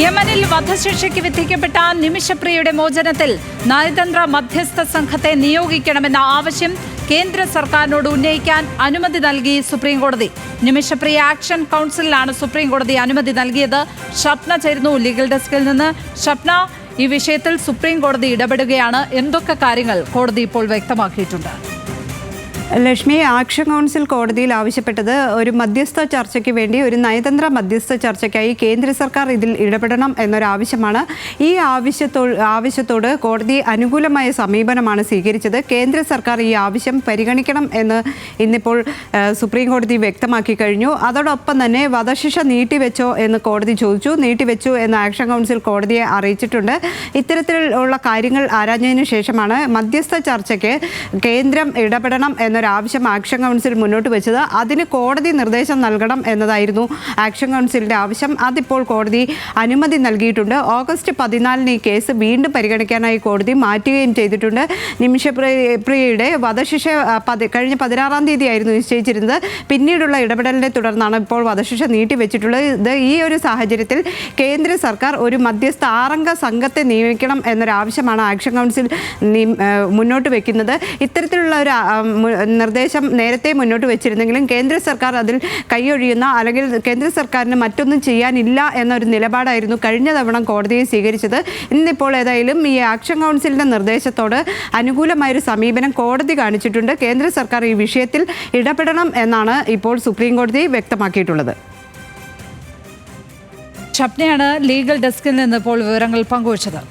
യമനിൽ വധശിക്ഷയ്ക്ക് വിധിക്കപ്പെട്ട നിമിഷപ്രിയയുടെ മോചനത്തിൽ നയതന്ത്ര മധ്യസ്ഥ സംഘത്തെ നിയോഗിക്കണമെന്ന ആവശ്യം കേന്ദ്ര സർക്കാരിനോട് ഉന്നയിക്കാൻ അനുമതി നൽകി സുപ്രീംകോടതി. നിമിഷപ്രിയ ആക്ഷൻ കൗൺസിലിലാണ് സുപ്രീംകോടതി അനുമതി നൽകിയത്. ഷപ്ന ചേരുന്നു ലീഗൽ ഡെസ്കിൽ നിന്ന്. ഷപ്ന, ഈ വിഷയത്തിൽ സുപ്രീംകോടതി ഇടപെടുകയാണ്. എന്തൊക്കെ കാര്യങ്ങൾ കോടതി ഇപ്പോൾ വ്യക്തമാക്കിയിട്ടുണ്ട്? ലക്ഷ്മി, ആക്ഷൻ കൗൺസിൽ കോടതിയിൽ ആവശ്യപ്പെട്ടത് ഒരു മധ്യസ്ഥ ചർച്ചയ്ക്ക് വേണ്ടി, ഒരു നയതന്ത്ര മധ്യസ്ഥ ചർച്ചയ്ക്കായി കേന്ദ്ര സർക്കാർ ഇതിൽ ഇടപെടണം എന്നൊരാവശ്യമാണ്. ഈ ആവശ്യത്തോട് കോടതി അനുകൂലമായ സമീപനമാണ് സ്വീകരിച്ചത്. കേന്ദ്ര സർക്കാർ ഈ ആവശ്യം പരിഗണിക്കണം എന്ന് ഇന്നിപ്പോൾ സുപ്രീം കോടതി വ്യക്തമാക്കി കഴിഞ്ഞു. അതോടൊപ്പം തന്നെ വധശിക്ഷ നീട്ടിവെച്ചോ എന്ന് കോടതി ചോദിച്ചു. നീട്ടിവെച്ചു എന്ന് ആക്ഷൻ കൗൺസിൽ കോടതിയെ അറിയിച്ചിട്ടുണ്ട്. ഇത്തരത്തിലുള്ള കാര്യങ്ങൾ ആരാഞ്ഞതിനു ശേഷമാണ് മധ്യസ്ഥ ചർച്ചയ്ക്ക് കേന്ദ്രം ഇടപെടണം എന്നൊരാവശ്യം ആക്ഷൻ കൗൺസിൽ മുന്നോട്ട് വെച്ചത്. അതിന് കോടതി നിർദ്ദേശം നൽകണം എന്നതായിരുന്നു ആക്ഷൻ കൗൺസിലിൻ്റെ ആവശ്യം. അതിപ്പോൾ കോടതി അനുമതി നൽകിയിട്ടുണ്ട്. ഓഗസ്റ്റ് 14 ഈ കേസ് വീണ്ടും പരിഗണിക്കാനായി കോടതി മാറ്റുകയും ചെയ്തിട്ടുണ്ട്. നിമിഷപ്രിയയുടെ വധശിക്ഷ കഴിഞ്ഞ 16-ാം തീയതി ആയിരുന്നു നിശ്ചയിച്ചിരുന്നത്. പിന്നീടുള്ള ഇടപെടലിനെ തുടർന്നാണ് ഇപ്പോൾ വധശിക്ഷ നീട്ടിവെച്ചിട്ടുള്ളത്. ഈ ഒരു സാഹചര്യത്തിൽ കേന്ദ്ര സർക്കാർ ഒരു മധ്യസ്ഥ 6-അംഗ സംഘത്തെ നിയമിക്കണം എന്നൊരാവശ്യമാണ് ആക്ഷൻ കൗൺസിൽ മുന്നോട്ട് വെക്കുന്നത്. ഇത്തരത്തിലുള്ള ഒരു നിർദ്ദേശം നേരത്തെ മുന്നോട്ട് വെച്ചിരുന്നെങ്കിലും കേന്ദ്ര സർക്കാർ അതിൽ കൈയൊഴിയുന്ന, അല്ലെങ്കിൽ കേന്ദ്ര സർക്കാരിന് മറ്റൊന്നും ചെയ്യാനില്ല എന്നൊരു നിലപാടായിരുന്നു കഴിഞ്ഞ തവണ കോടതിയെ സ്വീകരിച്ചത്. ഇന്നിപ്പോൾ ഏതായാലും ഈ ആക്ഷൻ കൗൺസിലിൻ്റെ നിർദ്ദേശത്തോട് അനുകൂലമായൊരു സമീപനം കോടതി കാണിച്ചിട്ടുണ്ട്. കേന്ദ്ര സർക്കാർ ഈ വിഷയത്തിൽ ഇടപെടണം എന്നാണ് ഇപ്പോൾ സുപ്രീം കോടതി വ്യക്തമാക്കിയിട്ടുള്ളത്. ഷപ്നയാണ് ലീഗൽ ഡെസ്കിൽ നിന്ന് ഇപ്പോൾ വിവരങ്ങൾ പങ്കുവച്ചത്.